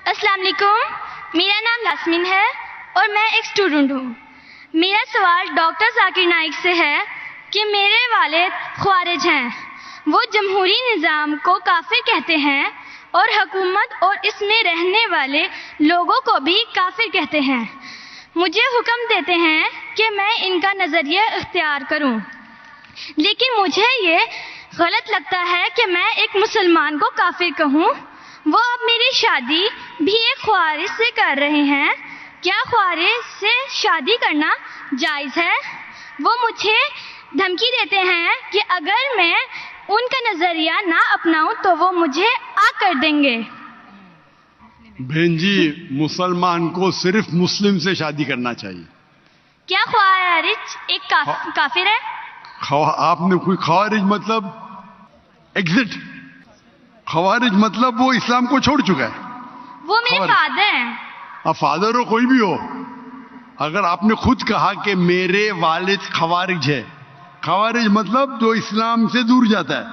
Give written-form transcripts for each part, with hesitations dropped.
السلام علیکم، میرا نام یاسمین ہے اور میں ایک اسٹوڈنٹ ہوں۔ میرا سوال ڈاکٹر ذاکر نائک سے ہے کہ میرے والد خوارج ہیں، وہ جمہوری نظام کو کافر کہتے ہیں اور حکومت اور اس میں رہنے والے لوگوں کو بھی کافر کہتے ہیں۔ مجھے حکم دیتے ہیں کہ میں ان کا نظریہ اختیار کروں، لیکن مجھے یہ غلط لگتا ہے کہ میں ایک مسلمان کو کافر کہوں۔ وہ اب میری شادی بھی ایک خوارج سے کر رہے ہیں، کیا خوارج سے شادی کرنا جائز ہے؟ وہ مجھے دھمکی دیتے ہیں کہ اگر میں ان کا نظریہ نہ اپناؤں تو وہ مجھے آگ کر دیں گے۔ بہن جی، مسلمان کو صرف مسلم سے شادی کرنا چاہیے۔ کیا خوارج ایک کافر ہے؟ آپ نے کوئی خوارج مطلب ایگزٹ، خوارج مطلب وہ اسلام کو چھوڑ چکا ہے۔ وہ میرے فادر ہیں۔ اب فادر ہو کوئی بھی ہو، اگر آپ نے خود کہا کہ میرے والد خوارج ہے، خوارج مطلب جو اسلام سے دور جاتا ہے،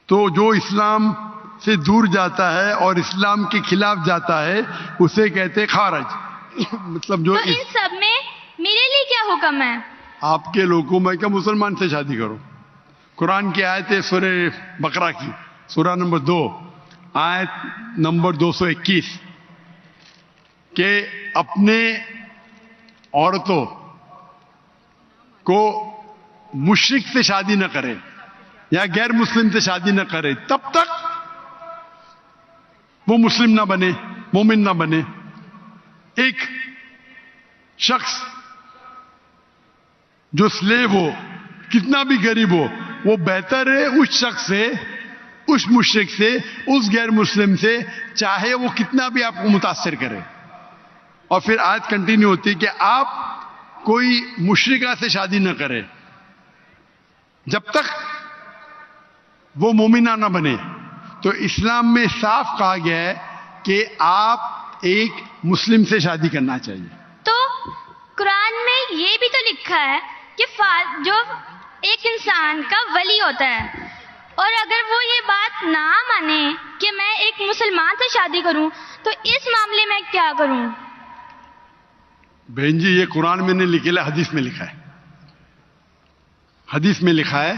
تو جو اسلام سے دور جاتا ہے اور اسلام کے خلاف جاتا ہے اسے کہتے خوارج۔ مطلب جو تو ان سب میں میرے لیے کیا حکم ہے؟ آپ کے لوگوں میں کیا مسلمان سے شادی کرو۔ قرآن کی آیت ہے سورہ بقرہ کی، سورہ نمبر 2 آیت نمبر 221 کہ اپنے عورتوں کو مشرک سے شادی نہ کرے یا غیر مسلم سے شادی نہ کرے تب تک وہ مسلم نہ بنے، مومن نہ بنے۔ ایک شخص جو سلیو ہو، کتنا بھی غریب ہو، وہ بہتر ہے اس شخص سے، اس مشرک سے، اس غیر مسلم سے، چاہے وہ کتنا بھی آپ کو متاثر کرے۔ اور پھر آیت کنٹینیو ہوتی ہے کہ آپ کوئی مشرکہ سے شادی نہ کرے جب تک وہ مومنہ نہ بنے۔ تو اسلام میں صاف کہا گیا ہے کہ آپ ایک مسلم سے شادی کرنا چاہیے۔ تو قرآن میں یہ بھی تو لکھا ہے کہ جو ایک انسان کا ولی ہوتا ہے، اور اگر وہ یہ بات نہ مانے کہ میں ایک مسلمان سے شادی کروں تو اس معاملے میں کیا کروں؟ بہن جی، یہ قرآن میں نہیں لکھا ہے، حدیث میں لکھا ہے۔ حدیث میں لکھا ہے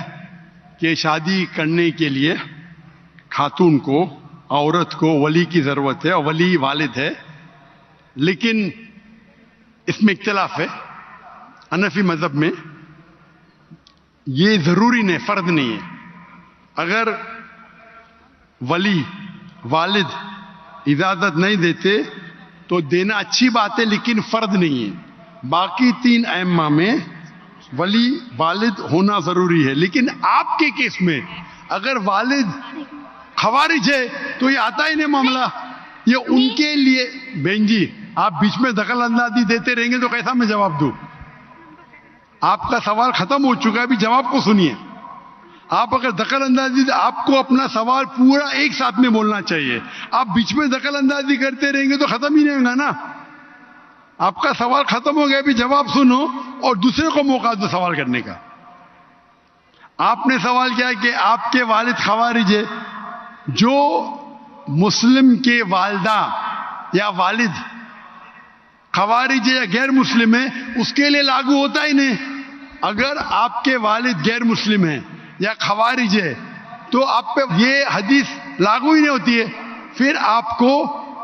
کہ شادی کرنے کے لیے خاتون کو، عورت کو ولی کی ضرورت ہے، اور ولی والد ہے۔ لیکن اس میں اختلاف ہے، حنفی مذہب میں یہ ضروری نہیں، فرض نہیں ہے۔ اگر ولی والد اجازت نہیں دیتے تو دینا اچھی بات ہے، لیکن فرض نہیں ہے۔ باقی 3 ائمہ میں ولی والد ہونا ضروری ہے۔ لیکن آپ کے کیس میں اگر والد خوارج ہے تو یہ آتا ہی نہیں معاملہ، یہ ان کے لیے۔ بہن جی، آپ بیچ میں دخل اندازی دیتے رہیں گے تو کیسا میں جواب دوں؟ آپ کا سوال ختم ہو چکا ہے، ابھی جواب کو سنیے۔ آپ اگر دخل اندازی، آپ کو اپنا سوال پورا ایک ساتھ میں بولنا چاہیے۔ آپ بیچ میں دخل اندازی کرتے رہیں گے تو ختم ہی نہیں ہوگا نا۔ آپ کا سوال ختم ہو گیا، ابھی جواب سنو اور دوسرے کو موقع دو سوال کرنے کا۔ آپ نے سوال کیا کہ آپ کے والد خوارج ہے۔ جو مسلم کے والدہ یا والد خوارج ہے یا غیر مسلم ہے، اس کے لیے لاگو ہوتا ہی نہیں۔ اگر آپ کے والد غیر مسلم ہیں یا خوارج ہے تو آپ پہ یہ حدیث لاگو ہی نہیں ہوتی ہے۔ پھر آپ کو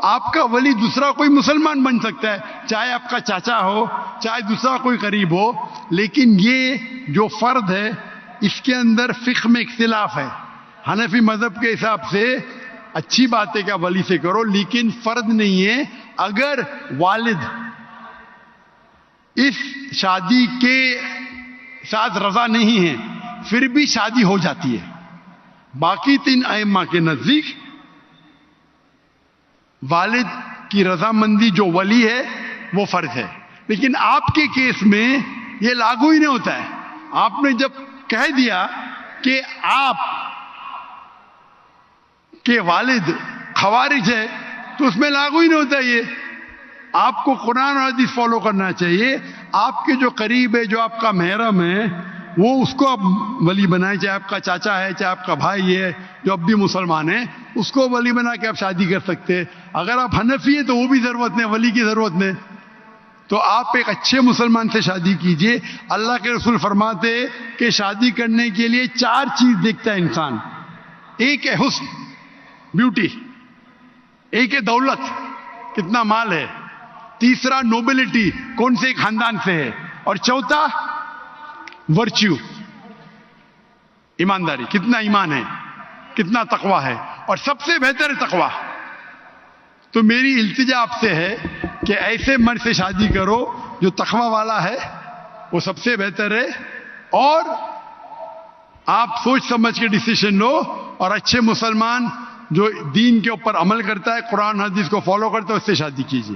آپ کا ولی دوسرا کوئی مسلمان بن سکتا ہے، چاہے آپ کا چاچا ہو، چاہے دوسرا کوئی قریب ہو، لیکن یہ جو فرد ہے اس کے اندر فقہ میں اختلاف ہے۔ حنفی مذہب کے حساب سے اچھی بات ہے کہ ولی سے کرو، لیکن فرض نہیں ہے۔ اگر والد اس شادی کے ساتھ رضا نہیں ہے پھر بھی شادی ہو جاتی ہے۔ باقی 3 ائمہ کے نزدیک والد کی رضامندی جو ولی ہے وہ فرض ہے، لیکن آپ کے کیس میں یہ لاگو ہی نہیں ہوتا ہے۔ آپ نے جب کہہ دیا کہ آپ کے والد خوارج ہے تو اس میں لاگو ہی نہیں ہوتا یہ۔ آپ کو قرآن اور حدیث فالو کرنا چاہیے۔ آپ کے جو قریب ہے، جو آپ کا محرم ہے، وہ اس کو اب ولی بنائیں، چاہے آپ کا چاچا ہے، چاہے آپ کا بھائی ہے جو اب بھی مسلمان ہے، اس کو ولی بنا کے آپ شادی کر سکتے ہیں۔ اگر آپ حنفی ہیں تو وہ بھی ضرورت نہیں، ولی کی ضرورت نہیں۔ تو آپ ایک اچھے مسلمان سے شادی کیجئے۔ اللہ کے رسول فرماتے کہ شادی کرنے کے لیے 4 چیز دیکھتا ہے انسان۔ ایک ہے حسن، بیوٹی، ایک ہے دولت، کتنا مال ہے، تیسرا نوبلٹی، کون سے خاندان سے ہے، اور چوتھا ورچیو، ایمانداری، کتنا ایمان ہے، کتنا تقوی ہے، اور سب سے بہتر ہے تقوی۔ تو میری التجا آپ سے ہے کہ ایسے مرد سے شادی کرو جو تقوی والا ہے، وہ سب سے بہتر ہے، اور آپ سوچ سمجھ کے ڈیسیشن لو، اور اچھے مسلمان جو دین کے اوپر عمل کرتا ہے، قرآن حدیث کو فالو کرتا ہے، اس سے شادی کیجیے۔